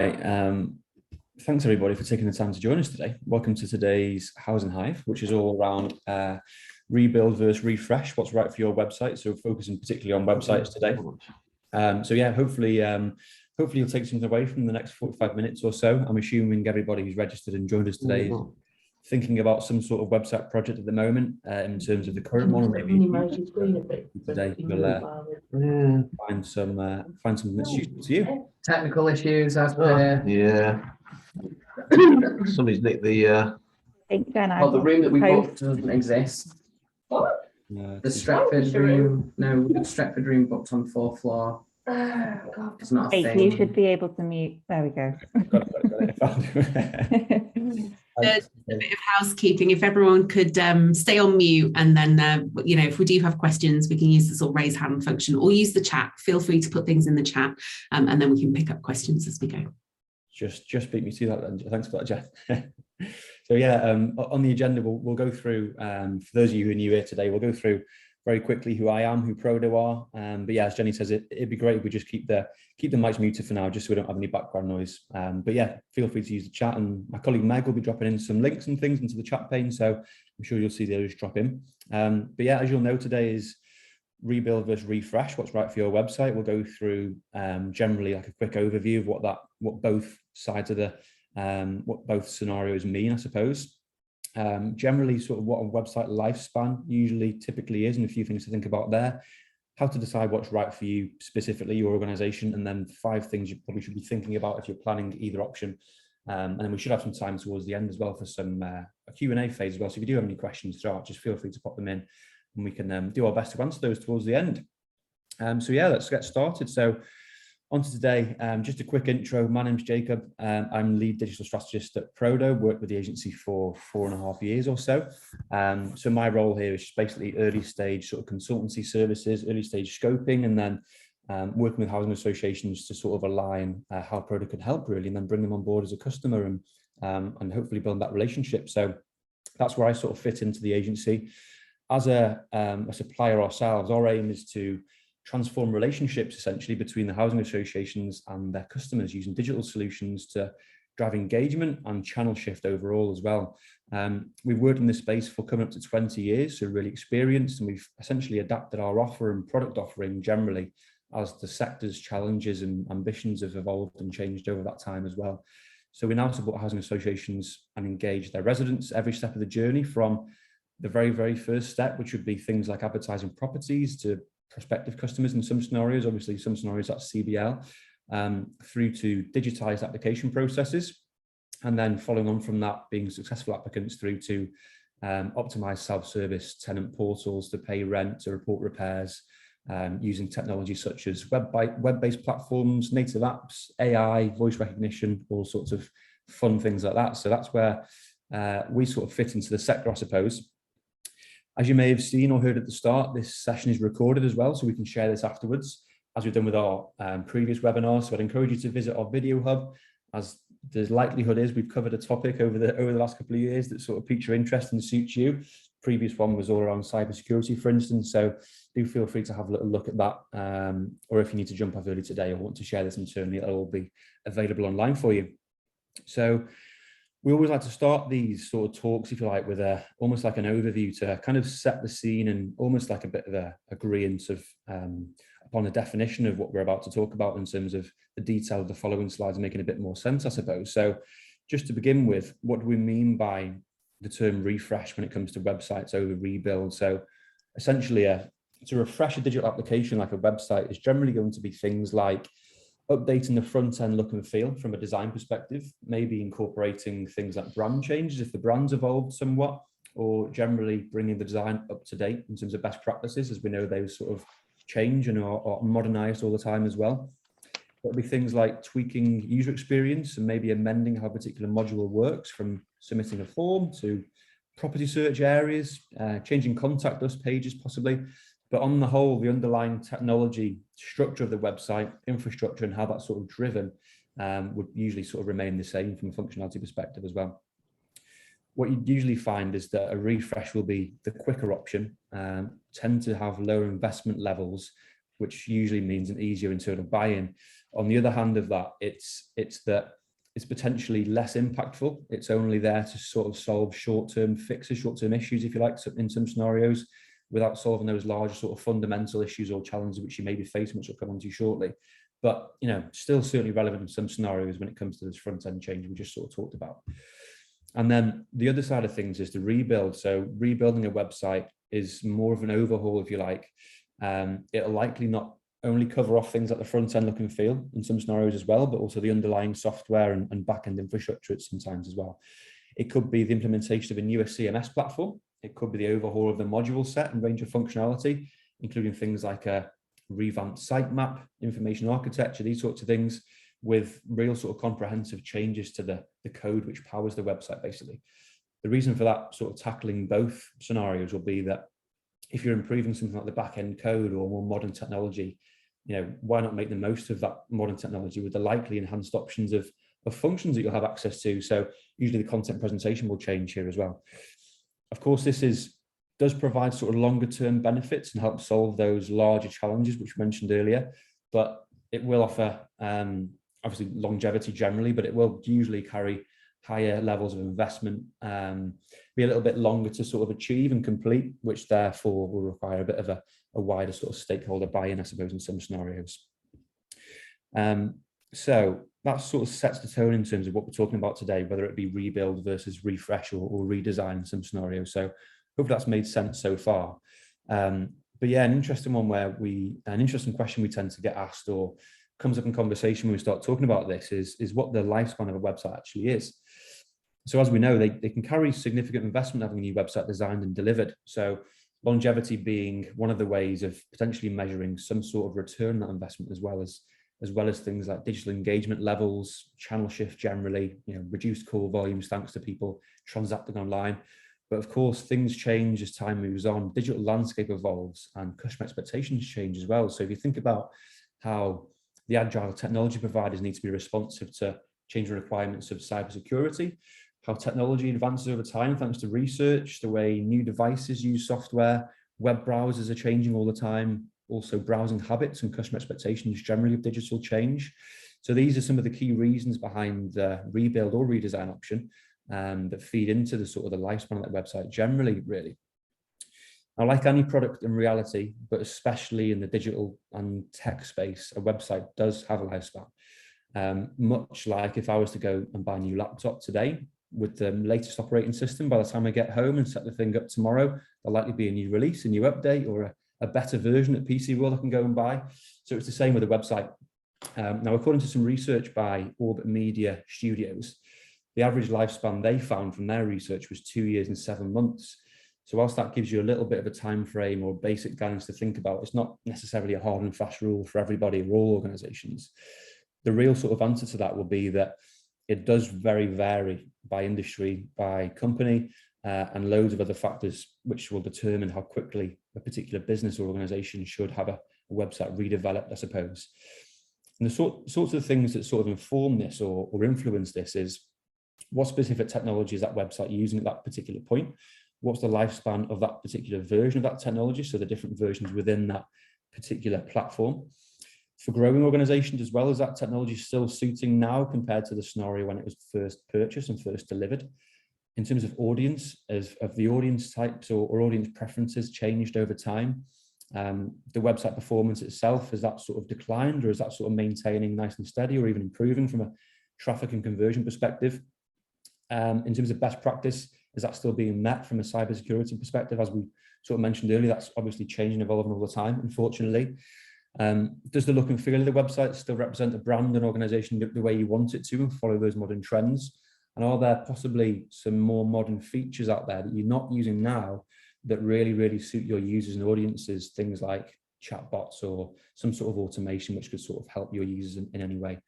Okay, thanks everybody for taking the time to join us today. Welcome to today's Housing Hive, which is all around rebuild versus refresh, what's right for your website. So focusing particularly on websites today. So yeah, hopefully you'll take something away from the next 45 minutes or so. I'm assuming everybody who's registered and joined us today is thinking about some sort of website project at the moment in terms of the current one, or maybe today we'll find something that's useful to you. Technical issues as per. Yeah. Somebody's nicked the Well, the room that we booked doesn't exist. What? The Stretford room. No, the Stretford room booked on 4th floor. It's not a thing. You should be able to mute. There we go. Got it. A bit of housekeeping. If everyone could stay on mute, and then if we do have questions, we can use the sort of raise hand function or use the chat. Feel free to put things in the chat, and then we can pick up questions as we go. Just beat me to that then. Thanks for that, Jeff. So yeah, on the agenda, we'll go through, for those of you who are new here today, we'll go through very quickly who I am, who Prodo are. But yeah, as Jenny says, it'd be great if we just keep the mics muted for now, just so we don't have any background noise. But yeah, feel free to use the chat, and my colleague Meg will be dropping in some links and things into the chat pane, so I'm sure you'll see those drop in. But yeah, as you'll know, today is rebuild versus refresh, what's right for your website. We'll go through generally like a quick overview of what both sides of what both scenarios mean, I suppose. Generally sort of what a website lifespan typically is, and a few things to think about there, how to decide what's right for you specifically, your organization, and then 5 things you probably should be thinking about if you're planning either option. And then we should have some time towards the end as well for some a Q&A phase as well. So if you do have any questions throughout, just feel free to pop them in, and we can do our best to answer those towards the end. So yeah, let's get started. So on to today, just a quick intro. My name's Jacob. I'm lead digital strategist at Prodo, worked with the agency for 4.5 years or so. So my role here is just basically early stage sort of consultancy services, early stage scoping, and then working with housing associations to sort of align how Prodo could help really, and then bring them on board as a customer and hopefully build that relationship. So that's where I sort of fit into the agency. As a supplier ourselves, our aim is to transform relationships essentially between the housing associations and their customers using digital solutions to drive engagement and channel shift overall as well. We've worked in this space for coming up to 20 years, so really experienced, and we've essentially adapted our offer and product offering generally as the sector's challenges and ambitions have evolved and changed over that time as well. So we now support housing associations and engage their residents every step of the journey, from the very, very first step, which would be things like advertising properties, to prospective customers in some scenarios, obviously some scenarios that's CBL, through to digitized application processes, and then following on from that, being successful applicants through to optimized self-service tenant portals to pay rent, to report repairs, using technology such as web-based platforms, native apps, AI, voice recognition, all sorts of fun things like that. So that's where we sort of fit into the sector, I suppose. As you may have seen or heard at the start, this session is recorded as well, so we can share this afterwards, as we've done with our previous webinars. So I'd encourage you to visit our video hub, as the likelihood is we've covered a topic over the last couple of years that sort of piques your interest and suits you. Previous one was all around cybersecurity, for instance, so do feel free to have a little look at that, or if you need to jump off early today or want to share this internally, it'll all be available online for you. So we always like to start these sort of talks, if you like, with almost like an overview to kind of set the scene and almost like a bit of a agreement of upon a definition of what we're about to talk about in terms of the detail of the following slides, making a bit more sense, I suppose. So just to begin with, what do we mean by the term refresh when it comes to websites over rebuild? So essentially to refresh a digital application like a website is generally going to be things like updating the front end look and feel from a design perspective, maybe incorporating things like brand changes if the brand's evolved somewhat, or generally bringing the design up to date in terms of best practices, as we know those sort of change and are modernized all the time as well. There'll be things like tweaking user experience and maybe amending how a particular module works, from submitting a form to property search areas, changing contact us pages possibly. But on the whole, the underlying technology structure of the website, infrastructure, and how that's sort of driven would usually sort of remain the same from a functionality perspective as well. What you usually find is that a refresh will be the quicker option, tend to have lower investment levels, which usually means an easier internal buy-in. On the other hand of that, it's that it's potentially less impactful. It's only there to sort of solve short-term fixes, short-term issues, if you like, in some scenarios, without solving those larger sort of fundamental issues or challenges which you may be facing, which I'll come on to shortly. But, you know, still certainly relevant in some scenarios when it comes to this front-end change we just sort of talked about. And then the other side of things is the rebuild. So rebuilding a website is more of an overhaul, if you like. It'll likely not only cover off things like the front end look and feel in some scenarios as well, but also the underlying software and back-end infrastructure at sometimes as well. It could be the implementation of a newer CMS platform. It could be the overhaul of the module set and range of functionality, including things like a revamped sitemap, information architecture, these sorts of things, with real sort of comprehensive changes to the code which powers the website, basically. The reason for that sort of tackling both scenarios will be that if you're improving something like the back-end code or more modern technology, you know, why not make the most of that modern technology with the likely enhanced options of functions that you'll have access to? So usually the content presentation will change here as well. Of course, this does provide sort of longer term benefits and help solve those larger challenges which we mentioned earlier, but it will offer obviously longevity generally, but it will usually carry higher levels of investment, be a little bit longer to sort of achieve and complete, which therefore will require a bit of a wider sort of stakeholder buy-in, I suppose, in some scenarios. So that sort of sets the tone in terms of what we're talking about today, whether it be rebuild versus refresh or redesign in some scenarios. So hopefully that's made sense so far. But yeah, an interesting question we tend to get asked or comes up in conversation when we start talking about this is what the lifespan of a website actually is. So as we know, they can carry significant investment having a new website designed and delivered. So longevity being one of the ways of potentially measuring some sort of return on that investment, as well as things like digital engagement levels, channel shift generally, you know, reduced call volumes thanks to people transacting online. But of course, things change as time moves on, digital landscape evolves and customer expectations change as well. So if you think about how the agile technology providers need to be responsive to changing requirements of cybersecurity, how technology advances over time thanks to research, the way new devices use software, web browsers are changing all the time, also browsing habits and customer expectations generally of digital change. So these are some of the key reasons behind the rebuild or redesign option that feed into the sort of the lifespan of that website generally, really. Now, like any product in reality, but especially in the digital and tech space, a website does have a lifespan. Much like if I was to go and buy a new laptop today with the latest operating system, by the time I get home and set the thing up tomorrow, there'll likely be a new release, a new update, or a better version at PC World I can go and buy. So it's the same with a website. Now, according to some research by Orbit Media Studios, the average lifespan they found from their research was 2 years and 7 months. So whilst that gives you a little bit of a time frame or basic guidance to think about, it's not necessarily a hard and fast rule for everybody or all organizations. The real sort of answer to that will be that it does vary by industry, by company, and loads of other factors which will determine how quickly a particular business or organization should have a website redeveloped, I suppose. And the sorts of things that sort of inform this or influence this is what specific technology is that website using at that particular point? What's the lifespan of that particular version of that technology? So the different versions within that particular platform. For growing organizations as well, is that technology still suiting now compared to the scenario when it was first purchased and first delivered? In terms of audience, have the audience types or audience preferences changed over time? The website performance itself, has that sort of declined, or is that sort of maintaining nice and steady, or even improving from a traffic and conversion perspective? In terms of best practice, is that still being met from a cybersecurity perspective? As we sort of mentioned earlier, that's obviously changing, evolving all the time, unfortunately. Does the look and feel of the website still represent a brand and organization the way you want it to and follow those modern trends? And are there possibly some more modern features out there that you're not using now that really suit your users and audiences, things like chatbots or some sort of automation which could sort of help your users in any way?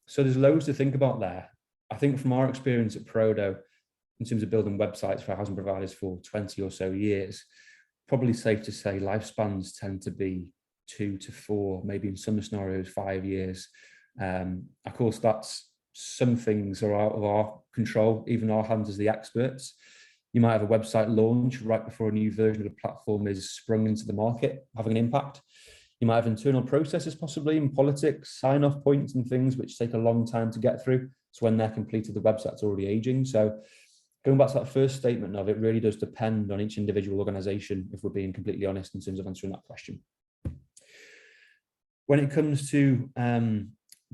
So there's loads to think about there. I think from our experience at Prodo, in terms of building websites for housing providers for 20 or so years, probably safe to say lifespans tend to be 2 to 4, maybe in some scenarios 5 years. Of course, that's some things are out of our control, even our hands as the experts. You might have a website launch right before a new version of the platform is sprung into the market, having an impact. You might have internal processes possibly in politics, sign-off points and things which take a long time to get through. So when they're completed, the website's already aging. So going back to that first statement of it really does depend on each individual organization, if we're being completely honest in terms of answering that question. When it comes to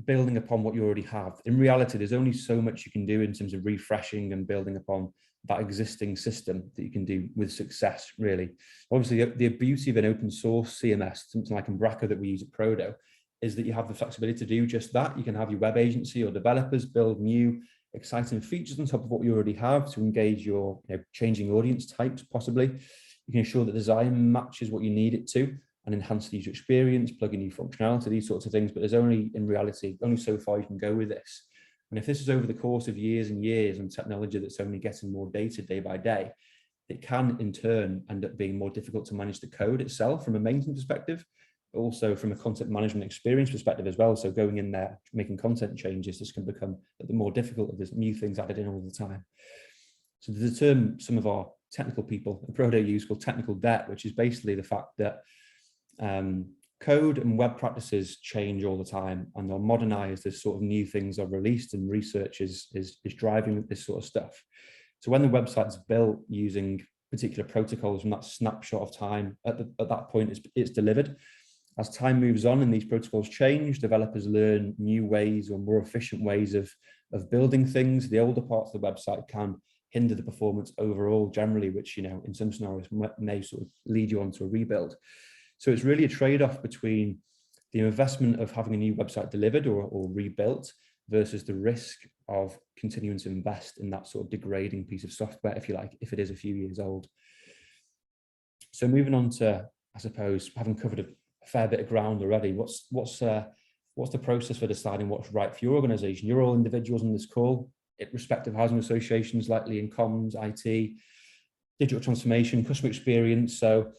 building upon what you already have, in reality, there's only so much you can do in terms of refreshing and building upon that existing system that you can do with success, really. Obviously, the beauty of an open source CMS, something like Umbraco that we use at Prodo, is that you have the flexibility to do just that. You can have your web agency or developers build new, exciting features on top of what you already have to engage your changing audience types, possibly. You can ensure that design matches what you need it to and enhance the user experience, plug in new functionality, these sorts of things. But there's only, in reality, only so far you can go with this. And if this is over the course of years and years and technology that's only getting more data day by day, it can in turn end up being more difficult to manage the code itself from a maintenance perspective, but also from a content management experience perspective as well. So going in there, making content changes, this can become a bit more difficult if there's new things added in all the time. So there's a term some of our technical people at Prodo use called technical debt, which is basically the fact that code and web practices change all the time and are modernized as sort of new things are released, and research is driving this sort of stuff. So when the website's built using particular protocols from that snapshot of time, at that point it's delivered. As time moves on and these protocols change, developers learn new ways or more efficient ways of building things. The older parts of the website can hinder the performance overall generally, which in some scenarios may sort of lead you on to a rebuild. So it's really a trade-off between the investment of having a new website delivered or rebuilt versus the risk of continuing to invest in that sort of degrading piece of software, if you like, if it is a few years old. So moving on to, I suppose, having covered a fair bit of ground already, what's the process for deciding what's right for your organization? You're all individuals on this call, respective housing associations, likely in comms, IT, digital transformation, customer experience. So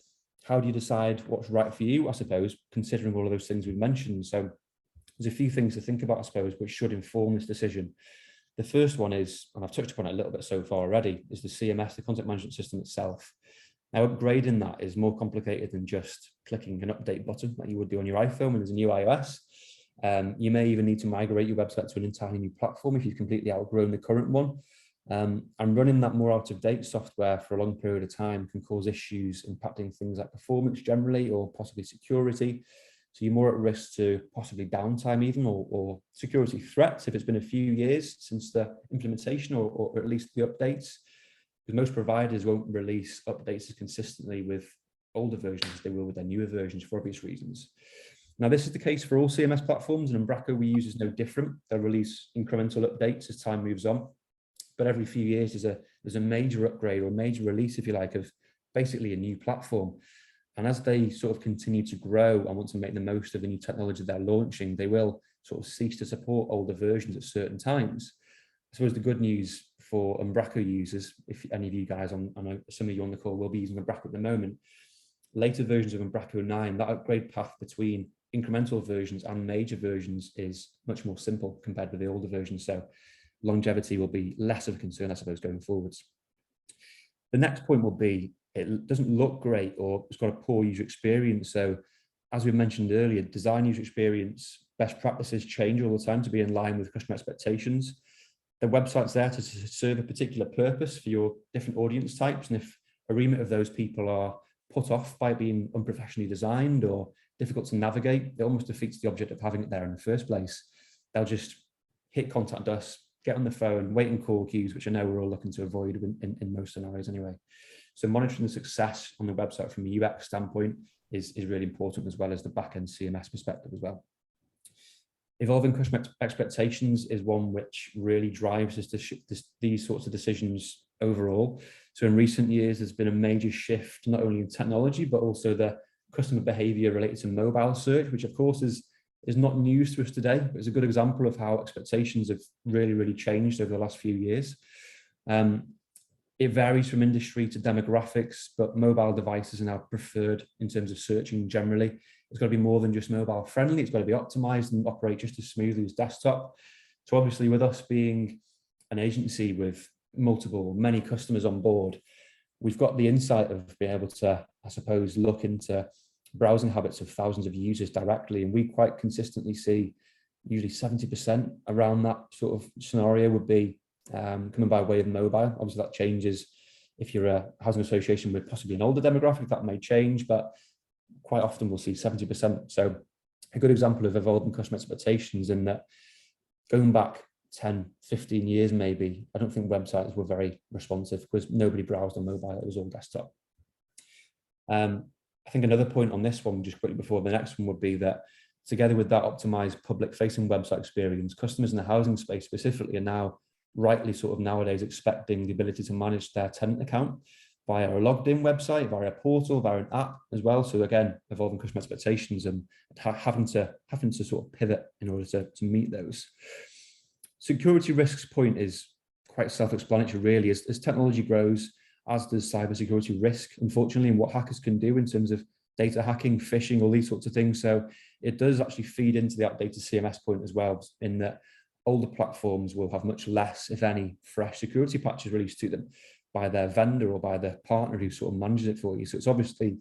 how do you decide what's right for you, I suppose, considering all of those things we've mentioned? So there's a few things to think about, I suppose, which should inform this decision. The first one is, and I've touched upon it a little bit so far already, is the CMS, the content management system itself. Now, upgrading that is more complicated than just clicking an update button like you would do on your iPhone when there's a new iOS. You may even need to migrate your website to an entirely new platform if you've completely outgrown the current one. And running that more out-of-date software for a long period of time can cause issues impacting things like performance generally, or possibly security. So you're more at risk to possibly downtime even, or security threats if it's been a few years since the implementation, or at least the updates. Because most providers won't release updates as consistently with older versions as they will with their newer versions for obvious reasons. Now, this is the case for all CMS platforms, and Umbraco we use is no different. They'll release incremental updates as time moves on. But every few years there's a major upgrade or major release, if you like, of basically a new platform. And as they sort of continue to grow and want to make the most of the new technology they're launching, they will sort of cease to support older versions at certain times. I suppose the good news for Umbraco users, if any of you guys, I know some of you on the call will be using Umbraco at the moment, later versions of Umbraco 9, that upgrade path between incremental versions and major versions is much more simple compared with the older versions. So longevity will be less of a concern, I suppose, going forwards. The next point will be, it doesn't look great or it's got a poor user experience. So as we mentioned earlier, design user experience, best practices change all the time to be in line with customer expectations. The website's there to serve a particular purpose for your different audience types. And if a remit of those people are put off by being unprofessionally designed or difficult to navigate, it almost defeats the object of having it there in the first place. They'll just hit contact us, get on the phone, wait and call queues, which I know we're all looking to avoid in most scenarios anyway. So monitoring the success on the website from a UX standpoint is really important, as well as the back-end CMS perspective as well. Evolving customer expectations is one which really drives these sorts of decisions overall. So in recent years, there's been a major shift, not only in technology, but also the customer behavior related to mobile search, which of course is not news to us today, but it's a good example of how expectations have really changed over the last few years. It varies from industry to demographics, but mobile devices are now preferred in terms of searching generally. It's got to be more than just mobile friendly. It's got to be optimized and operate just as smoothly as desktop. So obviously, with us being an agency with many customers on board, we've got the insight of being able to, I suppose, look into browsing habits of thousands of users directly. And we quite consistently see usually 70% around that sort of scenario would be coming by way of mobile. Obviously that changes if you're a housing association with possibly an older demographic, that may change, but quite often we'll see 70%. So a good example of evolving customer expectations in that going back 10, 15 years maybe, I don't think websites were very responsive because nobody browsed on mobile, it was all desktop. I think another point on this one, just quickly before the next one, would be that together with that optimized public-facing website experience, customers in the housing space specifically are now rightly sort of nowadays expecting the ability to manage their tenant account via a logged-in website, via a portal, via an app as well. So again, evolving customer expectations and having to sort of pivot in order to meet those. Security risks point is quite self-explanatory really. As technology grows, as does cybersecurity risk, unfortunately, and what hackers can do in terms of data hacking, phishing, all these sorts of things. So it does actually feed into the outdated CMS point as well, in that older platforms will have much less, if any, fresh security patches released to them by their vendor or by their partner who sort of manages it for you. So it's obviously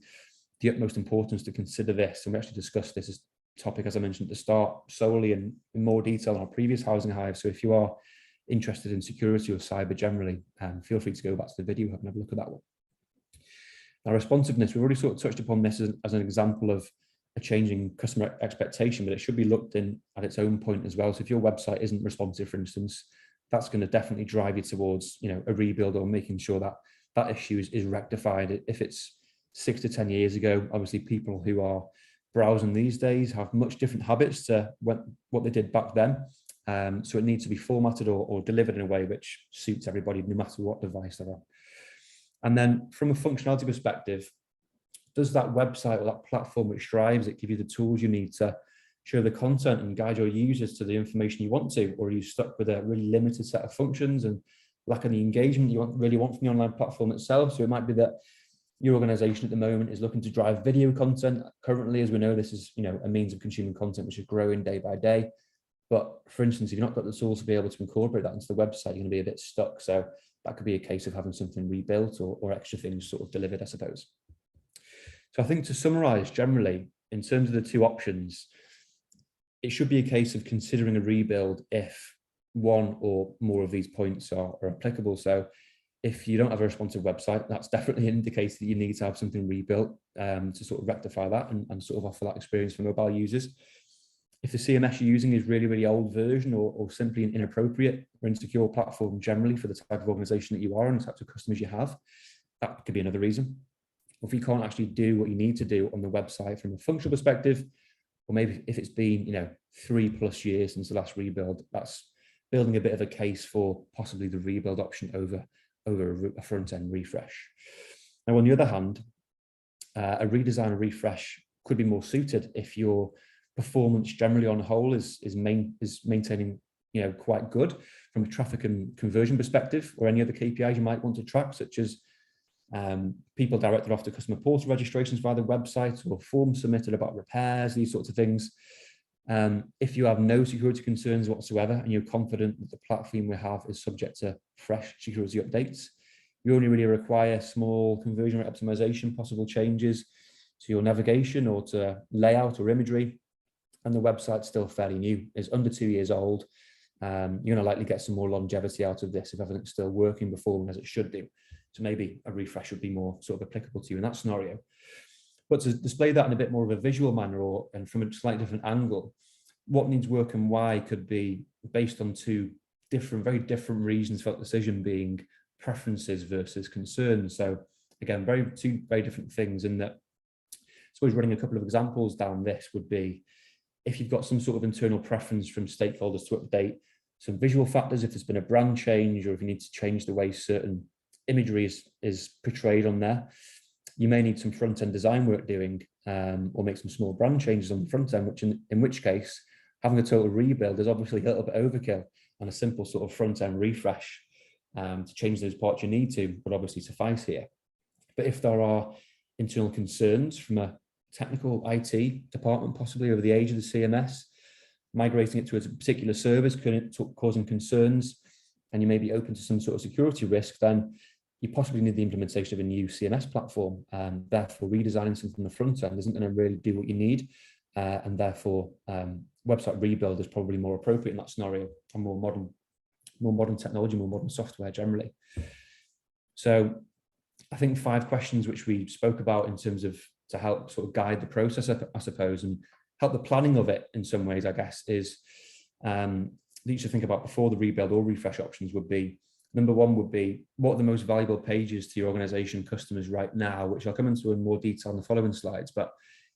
the utmost importance to consider this. And we actually discussed this as topic, as I mentioned at the start, solely in more detail on our previous Housing Hive. So if you are interested in security or cyber generally, feel free to go back to the video and have a look at that one. Now, responsiveness, we've already sort of touched upon this as an example of a changing customer expectation, but it should be looked in at its own point as well. So if your website isn't responsive, for instance, that's going to definitely drive you towards, you know, a rebuild or making sure that that issue is rectified. If it's 6 to 10 years ago, obviously people who are browsing these days have much different habits to what they did back then. So it needs to be formatted or delivered in a way which suits everybody, no matter what device they're on. And then from a functionality perspective, does that website or that platform which drives it give you the tools you need to show the content and guide your users to the information you want to, or are you stuck with a really limited set of functions and lack any engagement you really want from the online platform itself? So it might be that your organization at the moment is looking to drive video content. Currently, as we know, this is, you know, a means of consuming content which is growing day by day. But for instance, if you've not got the tools to be able to incorporate that into the website, you're going to be a bit stuck. So that could be a case of having something rebuilt or extra things sort of delivered, I suppose. So I think to summarize generally, in terms of the two options, it should be a case of considering a rebuild if one or more of these points are applicable. So if you don't have a responsive website, that's definitely an indicator that you need to have something rebuilt to sort of rectify that and sort of offer that experience for mobile users. If the CMS you're using is really, really old version or simply an inappropriate or insecure platform generally for the type of organization that you are and the types of customers you have, that could be another reason. If you can't actually do what you need to do on the website from a functional perspective, or maybe if it's been, you know, 3+ years since the last rebuild, that's building a bit of a case for possibly the rebuild option over a front-end refresh. Now, on the other hand, a redesign and refresh could be more suited if your performance generally on whole is maintaining, you know, quite good from a traffic and conversion perspective, or any other KPIs you might want to track, such as people directed off to customer portal registrations via the website or forms submitted about repairs, these sorts of things. If you have no security concerns whatsoever and you're confident that the platform we have is subject to fresh security updates, you only really require small conversion rate optimization, possible changes to your navigation or to layout or imagery, and the website's still fairly new, it's under 2 years old. You're going to likely get some more longevity out of this if everything's still working, performing as it should do. So maybe a refresh would be more sort of applicable to you in that scenario. But to display that in a bit more of a visual manner and from a slightly different angle, what needs work and why could be based on two very different reasons for that decision, being preferences versus concerns. So again, two very different things in that. I suppose running a couple of examples down this would be, if you've got some sort of internal preference from stakeholders to update some visual factors, if there's been a brand change or if you need to change the way certain imagery is portrayed on there, you may need some front-end design work doing or make some small brand changes on the front end, in which case having a total rebuild is obviously a little bit overkill, and a simple sort of front-end refresh to change those parts you need to would obviously suffice here. But if there are internal concerns from a technical IT department, possibly over the age of the CMS, migrating it to a particular service causing concerns, and you may be open to some sort of security risk, then you possibly need the implementation of a new CMS platform, and therefore redesigning something on the front end isn't going to really do what you need, and therefore website rebuild is probably more appropriate in that scenario, and more modern technology, more modern software generally. So I think 5 questions which we spoke about in terms of to help sort of guide the process, I suppose, and help the planning of it in some ways, I guess, is that you should think about before the rebuild or refresh options would be, number 1 would be, what are the most valuable pages to your organization customers right now, which I'll come into in more detail in the following slides, but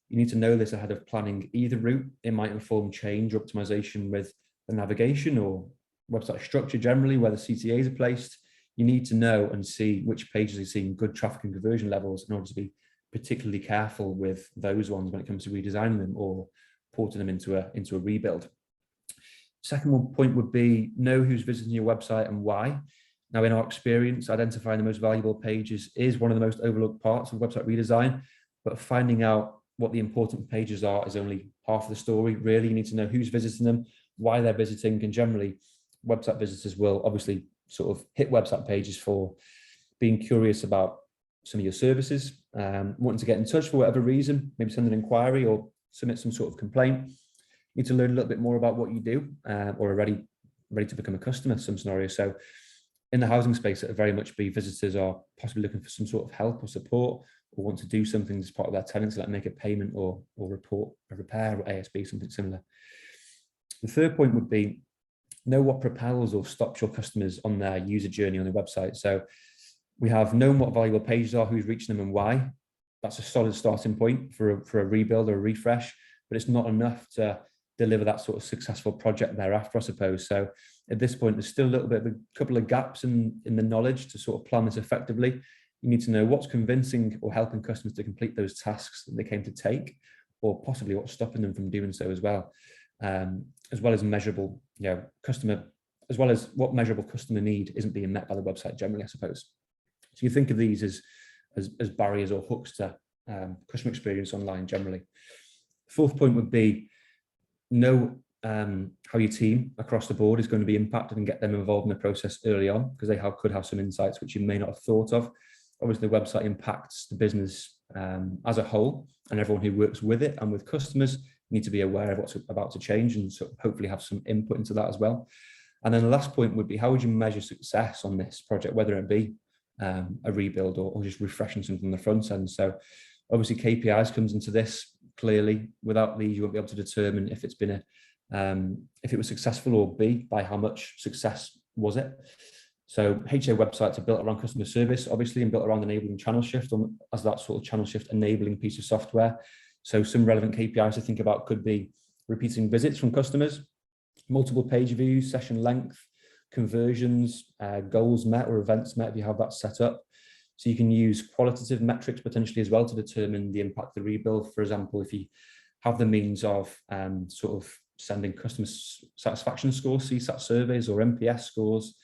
you need to know this ahead of planning either route. It might inform change or optimization with the navigation or website structure generally, where the CTAs are placed. You need to know and see which pages are seeing good traffic and conversion levels in order to be particularly careful with those ones when it comes to redesigning them or porting them into a rebuild. Second point would be, know who's visiting your website and why. Now, in our experience, identifying the most valuable pages is one of the most overlooked parts of website redesign, but finding out what the important pages are is only half of the story. Really, you need to know who's visiting them, why they're visiting, and generally, website visitors will obviously sort of hit website pages for being curious about some of your services, wanting to get in touch for whatever reason, maybe send an inquiry or submit some sort of complaint. You need to learn a little bit more about what you do, or are ready to become a customer in some scenarios. So in the housing space, it would very much be visitors are possibly looking for some sort of help or support, or want to do something as part of their tenancy, like make a payment or report a repair or ASB, something similar. The third point would be, know what propels or stops your customers on their user journey on the website. So we have known what valuable pages are, who's reaching them and why. That's a solid starting point for a rebuild or a refresh, but it's not enough to deliver that sort of successful project thereafter, I suppose. So at this point, there's still a little bit of a couple of gaps in the knowledge to sort of plan this effectively. You need to know what's convincing or helping customers to complete those tasks that they came to take, or possibly what's stopping them from doing so as well as measurable, as well as what measurable customer need isn't being met by the website generally, I suppose. So you think of these as barriers or hooks to customer experience online generally. Fourth point would be, know how your team across the board is going to be impacted and get them involved in the process early on, because they could have some insights which you may not have thought of. Obviously, the website impacts the business as a whole, and everyone who works with it and with customers need to be aware of what's about to change and sort of hopefully have some input into that as well. And then the last point would be, how would you measure success on this project, whether it be a rebuild or just refreshing something on the front end? So obviously KPIs comes into this clearly. Without these, you won't be able to determine if it's been if it was successful, or B, by how much success was it. So HA websites are built around customer service, obviously, and built around enabling channel shift as that sort of channel shift enabling piece of software. So some relevant KPIs to think about could be repeating visits from customers, multiple page views, session length, conversions, goals met or events met if you have that set up. So you can use qualitative metrics potentially as well to determine the impact of the rebuild. For example, if you have the means of sort of sending customer satisfaction scores, CSAT surveys or NPS scores,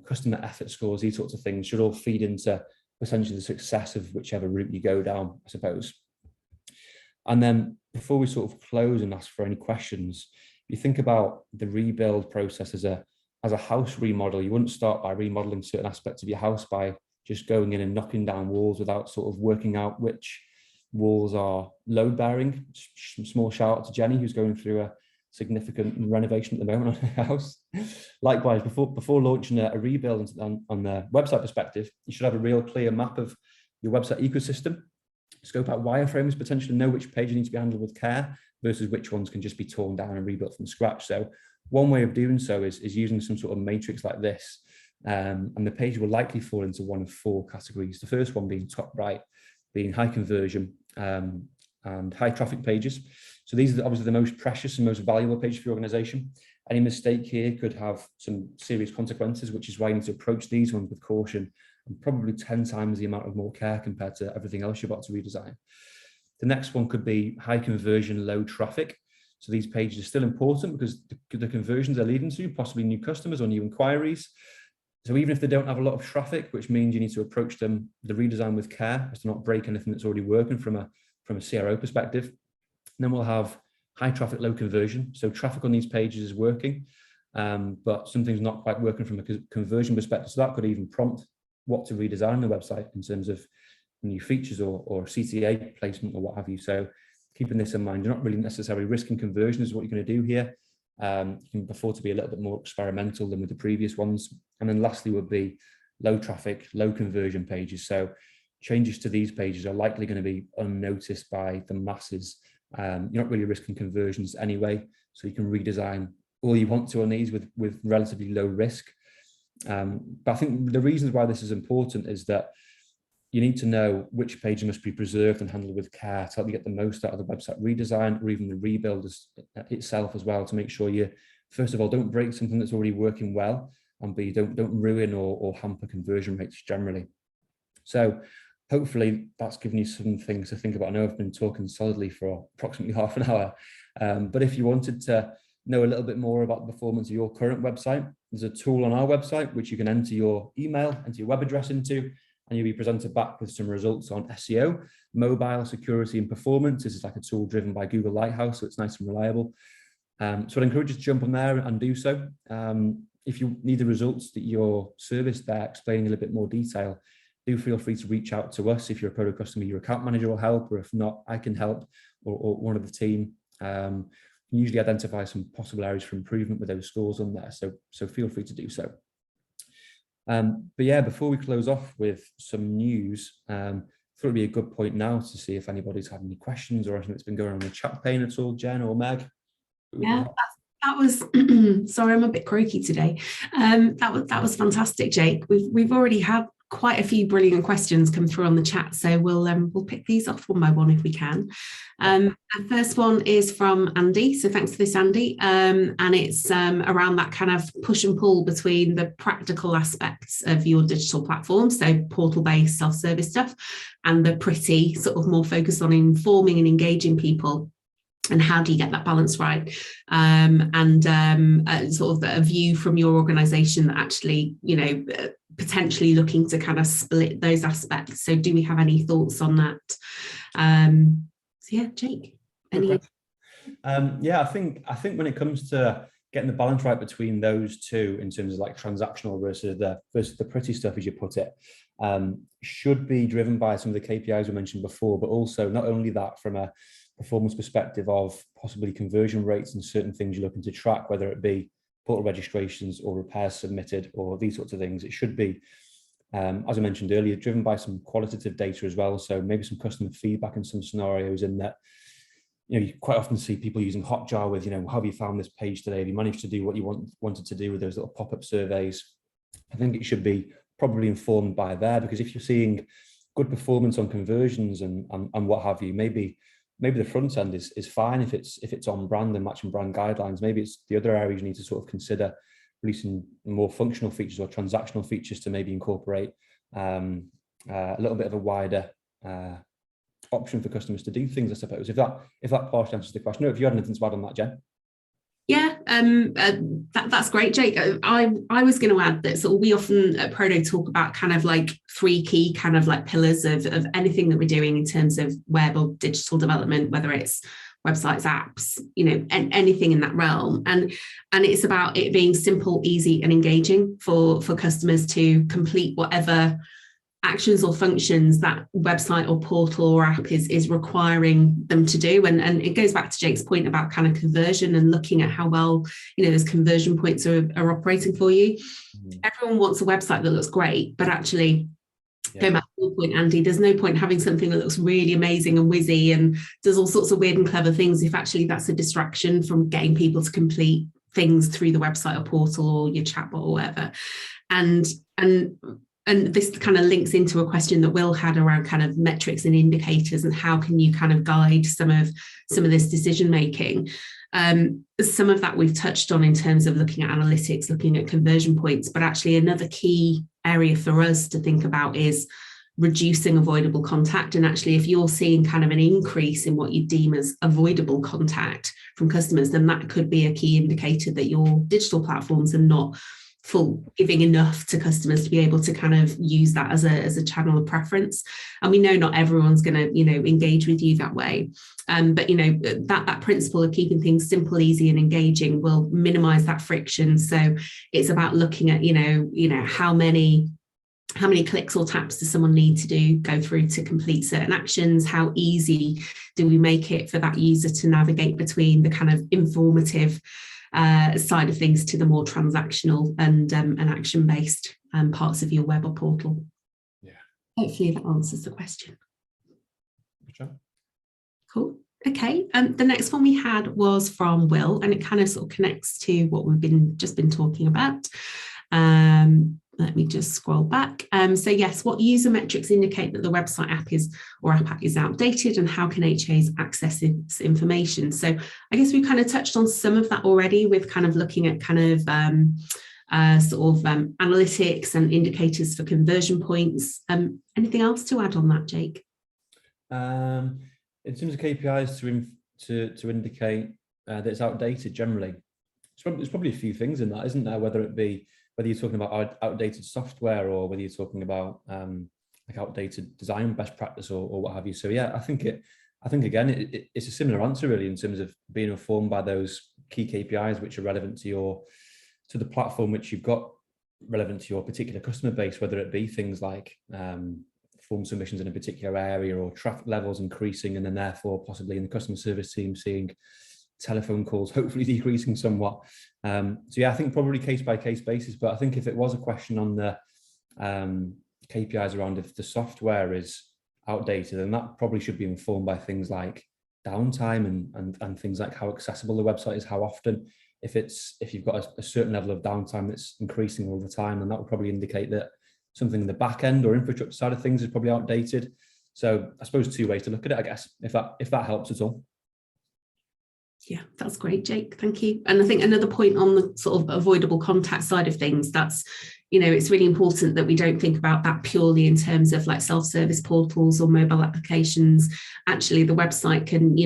customer effort scores, these sorts of things should all feed into essentially the success of whichever route you go down, I suppose. And then before we sort of close and ask for any questions, you think about the rebuild process as a house remodel. You wouldn't start by remodeling certain aspects of your house by just going in and knocking down walls without sort of working out which walls are load bearing. Small shout out to Jenny, who's going through a significant renovation at the moment on her house. Likewise, before launching a rebuild on the website perspective, you should have a real clear map of your website ecosystem, scope out wireframes, potentially know which pages need to be handled with care versus which ones can just be torn down and rebuilt from scratch. So one way of doing so is using some sort of matrix like this, and the page will likely fall into one of 4 categories. The first one being top right, being high conversion and high traffic pages. So these are obviously the most precious and most valuable pages for your organization. Any mistake here could have some serious consequences, which is why you need to approach these ones with caution and probably 10 times the amount of more care compared to everything else you're about to redesign. The next one could be high conversion, low traffic. So these pages are still important because the conversions they're leading to, possibly new customers or new inquiries. So even if they don't have a lot of traffic, which means you need to approach the redesign with care as to not break anything that's already working from a CRO perspective. And then we'll have high traffic, low conversion. So traffic on these pages is working, but something's not quite working from a conversion perspective. So that could even prompt what to redesign on the website in terms of new features or CTA placement or what have you. So keeping this in mind, you're not really necessarily risking conversion is what you're going to do here. You can afford to be a little bit more experimental than with the previous ones. And then lastly would be low traffic, low conversion pages. So changes to these pages are likely going to be unnoticed by the masses. You're not really risking conversions anyway, so you can redesign all you want to on these with relatively low risk. But I think the reasons why this is important is that you need to know which pages must be preserved and handled with care to help you get the most out of the website redesign or even the rebuild itself as well, to make sure you, first of all, don't break something that's already working well, and B, don't ruin or hamper conversion rates generally. So hopefully that's given you some things to think about. I know I've been talking solidly for approximately half an hour, but if you wanted to know a little bit more about the performance of your current website, there's a tool on our website which you can enter your email, enter your web address into, and you'll be presented back with some results on SEO, mobile, security, and performance. This is like a tool driven by Google Lighthouse, so it's nice and reliable. So I'd encourage you to jump on there and do so. If you need the results that your service there explaining a little bit more detail, do feel free to reach out to us. If you're a Prodo customer, your account manager will help, or if not, I can help, or one of the team. Usually identify some possible areas for improvement with those scores on there. So feel free to do so. But yeah, before we close off with some news, I thought it'd be a good point now to see if anybody's had any questions or anything that's been going on in the chat pane at all, Jen or Meg. Yeah, that was sorry, I'm a bit croaky today. That was fantastic, Jake. We've already had quite a few brilliant questions come through on the chat, so we'll pick these off one by one if we can. The first one is from Andy, so thanks for this, Andy, and it's around that kind of push and pull between the practical aspects of your digital platform, so portal-based self-service stuff, and the pretty sort of more focused on informing and engaging people. And how do you get that balance right? Sort of a view from your organization that actually, potentially looking to kind of split those aspects. So do we have any thoughts on that? So yeah, Jake, any? Yeah, I think when it comes to getting the balance right between those two in terms of like transactional versus the pretty stuff, as you put it, should be driven by some of the KPIs we mentioned before, but also not only that from a performance perspective of possibly conversion rates and certain things you're looking to track, whether it be portal registrations or repairs submitted or these sorts of things. It should be, as I mentioned earlier, driven by some qualitative data as well. So maybe some customer feedback in some scenarios, in that, you quite often see people using Hotjar with, how have you found this page today? Have you managed to do what you wanted to do with those little pop-up surveys? I think it should be probably informed by there, because if you're seeing good performance on conversions and what have you, maybe the front end is fine if it's on brand and matching brand guidelines. Maybe it's the other areas you need to sort of consider releasing more functional features or transactional features to maybe incorporate a little bit of a wider option for customers to do things, I suppose. If that partially answers the question. No, if you had anything to add on that, Jen. Yeah, that's great, Jake. I was going to add that sort of we often at Prodo talk about kind of like three key kind of like pillars of anything that we're doing in terms of web or digital development, whether it's websites, apps, anything in that realm. And it's about it being simple, easy, and engaging for customers to complete whatever actions or functions that website or portal or app is requiring them to do. And it goes back to Jake's point about kind of conversion and looking at how well, those conversion points are operating for you. Everyone wants a website that looks great, but actually, going back to your point, Andy, there's no point having something that looks really amazing and whizzy and does all sorts of weird and clever things if actually that's a distraction from getting people to complete things through the website or portal or your chatbot or whatever. And this kind of links into a question that Will had around kind of metrics and indicators and how can you kind of guide some of this decision making. Some of that we've touched on in terms of looking at analytics, looking at conversion points, but actually another key area for us to think about is reducing avoidable contact. And actually, if you're seeing kind of an increase in what you deem as avoidable contact from customers, then that could be a key indicator that your digital platforms are not giving enough to customers to be able to kind of use that as a channel of preference. And we know not everyone's going to engage with you that way, but that principle of keeping things simple, easy, and engaging will minimize that friction. So it's about looking at how many how many clicks or taps does someone need to go through to complete certain actions? How easy do we make it for that user to navigate between the kind of informative side of things to the more transactional and action-based parts of your web or portal? Yeah. Hopefully that answers the question. Sure. Cool. Okay. The next one we had was from Will, and it kind of sort of connects to what we've just been talking about. Let me just scroll back. So yes, what user metrics indicate that the website app is outdated, and how can HAs access this information? So I guess we kind of touched on some of that already with kind of looking at kind of analytics and indicators for conversion points. Anything else to add on that, Jake? In terms of KPIs to indicate that it's outdated generally, there's probably a few things in that, isn't there? Whether you're talking about outdated software, or whether you're talking about like outdated design best practice, or what have you. So yeah, I think again it's a similar answer really, in terms of being informed by those key KPIs which are relevant to the platform which you've got, relevant to your particular customer base, whether it be things like form submissions in a particular area, or traffic levels increasing, and then therefore possibly in the customer service team seeing telephone calls hopefully decreasing somewhat. So yeah, I think probably case by case basis, but I think if it was a question on the KPIs around if the software is outdated, then that probably should be informed by things like downtime and things like how accessible the website is, how often. If you've got a certain level of downtime that's increasing all the time, then that would probably indicate that something in the back end or infrastructure side of things is probably outdated. So I suppose two ways to look at it, I guess, if that helps at all. Yeah, that's great, Jake. Thank you. And I think another point on the sort of avoidable contact side of things, that's, it's really important that we don't think about that purely in terms of like self-service portals or mobile applications. Actually, the website can,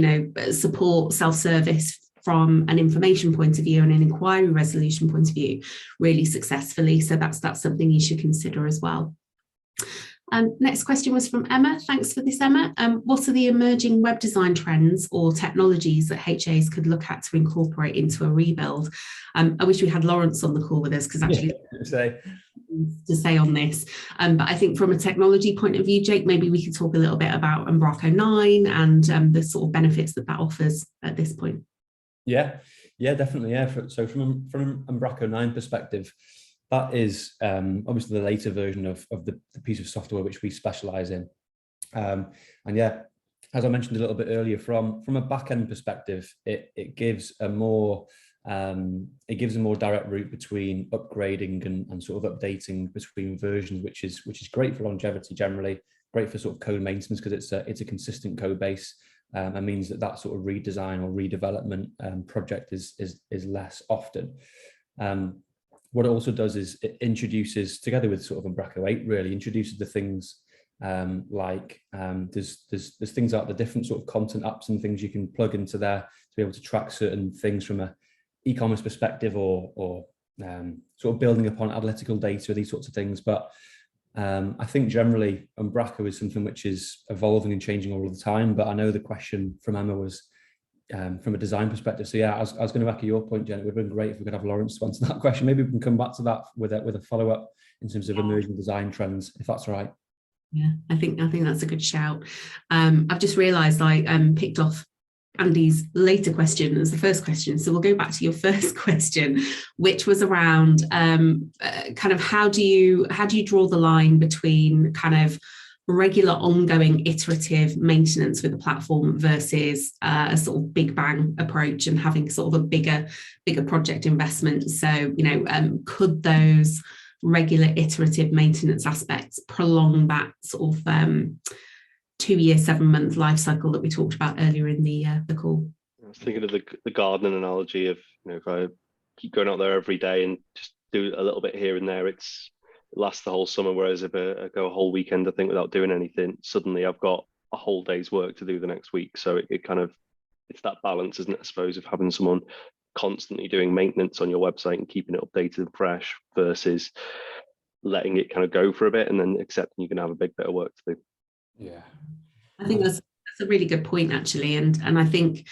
support self-service from an information point of view and an inquiry resolution point of view really successfully. So that's something you should consider as well. Next question was from Emma. Thanks for this, Emma. What are the emerging web design trends or technologies that HAs could look at to incorporate into a rebuild? I wish we had Lawrence on the call with us, because actually to say on this. But I think from a technology point of view, Jake, maybe we could talk a little bit about Umbraco 9 and the sort of benefits that offers at this point. Yeah, definitely. Yeah. So from Umbraco 9 perspective, that is obviously the later version of the piece of software which we specialize in. And yeah, as I mentioned a little bit earlier, from a back-end perspective, it gives a more direct route between upgrading and sort of updating between versions, which is great for longevity generally, great for sort of code maintenance, because it's a consistent code base. And means that sort of redesign or redevelopment project is less often. What it also does is it introduces, together with sort of Umbraco 8, really introduces the things like there's things like the different sort of content apps and things you can plug into there to be able to track certain things from a e-commerce perspective, or sort of building upon analytical data, these sorts of things. But I think generally Umbraco is something which is evolving and changing all the time. But I know the question from Emma was from a design perspective. So yeah, I was going to echo your point, Jen. It would have been great if we could have Lawrence to answer that question. Maybe we can come back to that with a follow-up in terms of emerging design trends, if that's all right. Yeah, I think that's a good shout. I've just realised I picked off Andy's later question as the first question. So we'll go back to your first question, which was around kind of how do you draw the line between kind of regular ongoing iterative maintenance with the platform versus a sort of big bang approach and having sort of a bigger project investment. So, could those regular iterative maintenance aspects prolong that sort of 2-year, 7-month life cycle that we talked about earlier in the call? I was thinking of the gardening analogy of, if I keep going out there every day and just do a little bit here and there, it lasts the whole summer. Whereas if I go a whole weekend, I think, without doing anything, suddenly I've got a whole day's work to do the next week. So it's that balance, isn't it, I suppose, of having someone constantly doing maintenance on your website and keeping it updated and fresh versus letting it kind of go for a bit and then accepting you're going to have a big bit of work to do. Yeah, I think that's a really good point, actually, and I think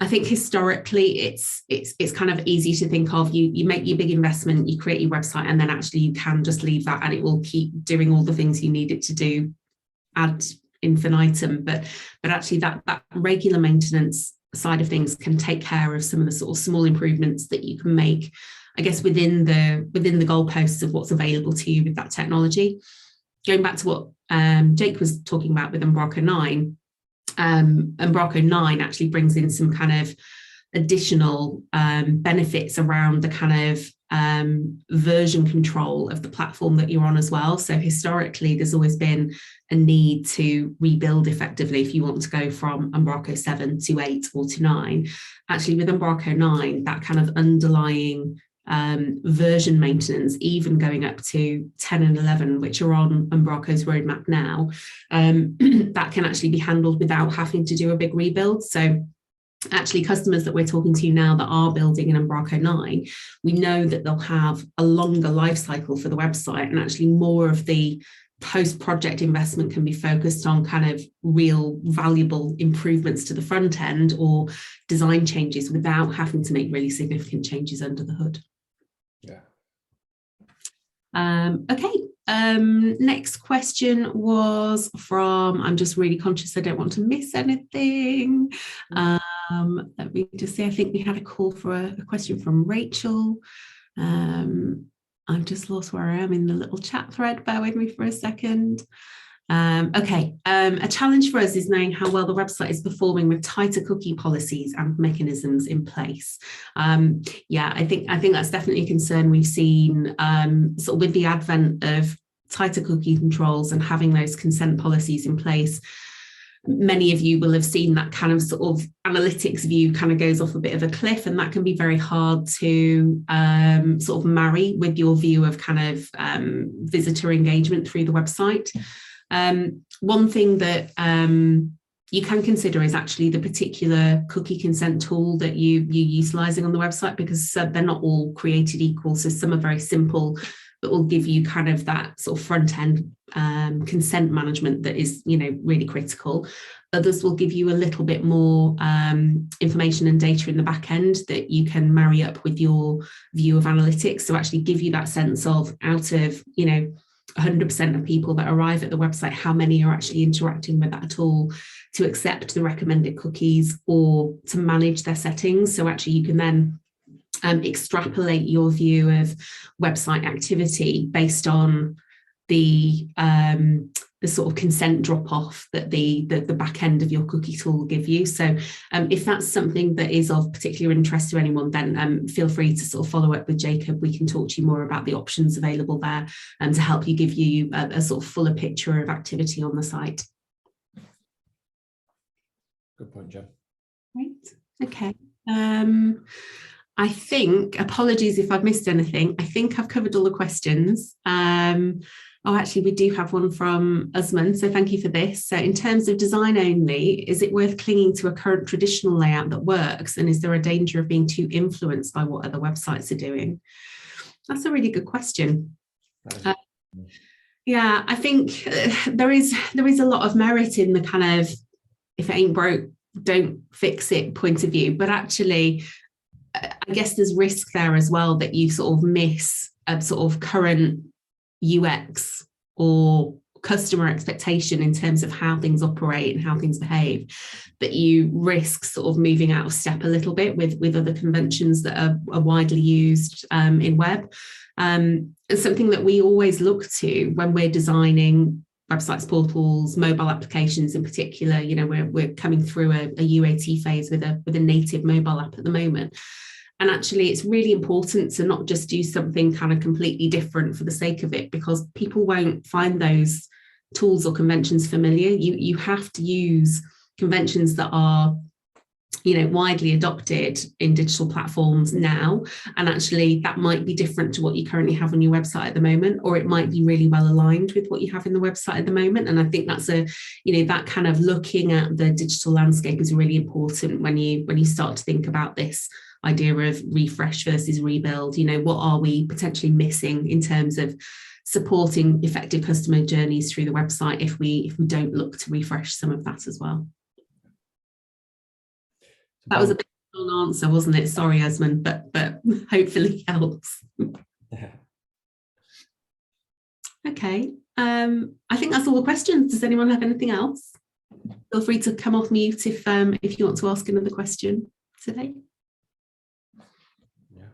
I think historically it's kind of easy to think of. You make your big investment, you create your website, and then actually you can just leave that and it will keep doing all the things you need it to do ad infinitum. But actually that regular maintenance side of things can take care of some of the sort of small improvements that you can make, I guess, within the goalposts of what's available to you with that technology. Going back to what Jake was talking about with Umbraco 9, Umbraco 9 actually brings in some kind of additional benefits around the kind of version control of the platform that you're on as well. So historically, there's always been a need to rebuild effectively if you want to go from Umbraco 7 to 8 or to 9. Actually, with Umbraco 9, that kind of underlying version maintenance, even going up to 10 and 11, which are on Umbraco's roadmap now, that can actually be handled without having to do a big rebuild. So actually customers that we're talking to now that are building in Umbraco 9, we know that they'll have a longer life cycle for the website, and actually more of the post-project investment can be focused on kind of real valuable improvements to the front end or design changes without having to make really significant changes under the hood. Yeah. Okay. Next question was from, I'm just really conscious I don't want to miss anything. Let me just say, I think we had a call for a question from Rachel. I've just lost where I am in the little chat thread. Bear with me for a second. Okay, a challenge for us is knowing how well the website is performing with tighter cookie policies and mechanisms in place. Yeah, I think that's definitely a concern we've seen sort of with the advent of tighter cookie controls and having those consent policies in place. Many of you will have seen that kind of sort of analytics view kind of goes off a bit of a cliff, and that can be very hard to sort of marry with your view of kind of visitor engagement through the website. One thing that you can consider is actually the particular cookie consent tool that you're utilizing on the website, because they're not all created equal. So some are very simple, but will give you kind of that sort of front end consent management that is, you know, really critical. Others will give you a little bit more information and data in the back end that you can marry up with your view of analytics. So actually give you that sense of, out of, you know, 100% of people that arrive at the website, how many are actually interacting with that at all, to accept the recommended cookies or to manage their settings. So actually you can then extrapolate your view of website activity based on the sort of consent drop off that the back end of your cookie tool will give you. So if that's something that is of particular interest to anyone, then feel free to sort of follow up with Jacob. We can talk to you more about the options available there and to help you give you a sort of fuller picture of activity on the site. Good point, Jen. Right. Okay. I think, apologies if I've missed anything, I think I've covered all the questions. Oh, actually, we do have one from Usman, so thank you for this. So in terms of design only, is it worth clinging to a current traditional layout that works? And is there a danger of being too influenced by what other websites are doing? That's a really good question. Yeah, I think there is a lot of merit in the kind of, if it ain't broke, don't fix it point of view. But actually, I guess there's risk there as well that you sort of miss a sort of current UX or customer expectation in terms of how things operate and how things behave, that you risk sort of moving out of step a little bit with other conventions that are widely used in web. It's something that we always look to when we're designing websites, portals, mobile applications in particular. You know, we're coming through a UAT phase with a native mobile app at the moment. And actually, it's really important to not just do something kind of completely different for the sake of it, because people won't find those tools or conventions familiar. You have to use conventions that are, you know, widely adopted in digital platforms now. And actually, that might be different to what you currently have on your website at the moment, or it might be really well aligned with what you have in the website at the moment. And I think that's that kind of looking at the digital landscape is really important when you start to think about this idea of refresh versus rebuild. You know, what are we potentially missing in terms of supporting effective customer journeys through the website if we don't look to refresh some of that as well? That was a bit of a long answer, wasn't it? Sorry, Esmond, but hopefully helps. Yeah. Okay. I think that's all the questions. Does anyone have anything else? Feel free to come off mute if you want to ask another question today. Yeah.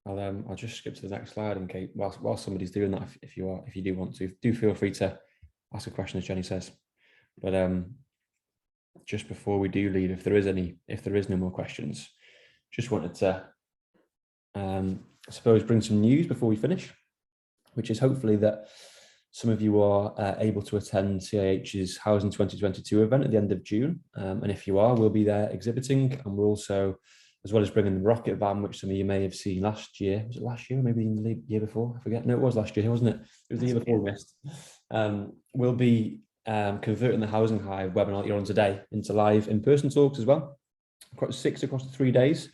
I'll just skip to the next slide in case while somebody's doing that. If you do want to, do feel free to ask a question, as Jenny says. But just before we do leave, if there is no more questions, just wanted to I suppose bring some news before we finish, which is hopefully that some of you are able to attend CIH's Housing 2022 event at the end of June. And if you are, we'll be there exhibiting. And we're also, as well as bringing the rocket van, which some of you may have seen last year. Was it last year? Maybe the year before? I forget. No, it was last year, wasn't it? It was the year before we missed. We'll be converting the Housing Hive webinar that you're on today into live in-person talks as well. 6 across the 3 days,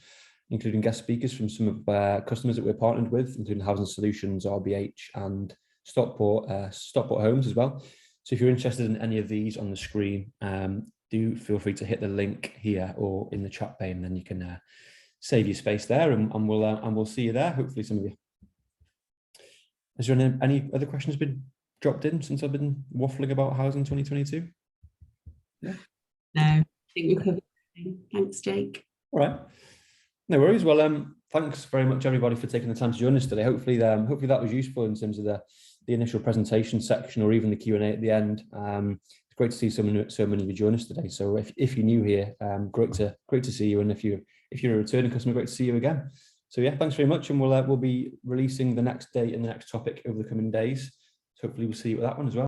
including guest speakers from some of our customers that we're partnered with, including Housing Solutions, RBH, and Stockport Homes as well. So if you're interested in any of these on the screen, do feel free to hit the link here or in the chat pane, and then you can save your space there, and we'll see you there. Hopefully, some of you. Is there any other questions been dropped in since I've been waffling about Housing 2022? No, I think we covered everything. Thanks, Jake. All right. No worries. Well, thanks very much, everybody, for taking the time to join us today. Hopefully that was useful in terms of the initial presentation section or even the Q&A at the end. It's great to see so many of you join us today. So if you're new here, great to see you. And if you're a returning customer, great to see you again. So yeah, thanks very much. And we'll be releasing the next date and the next topic over the coming days. So hopefully we'll see you with that one as well.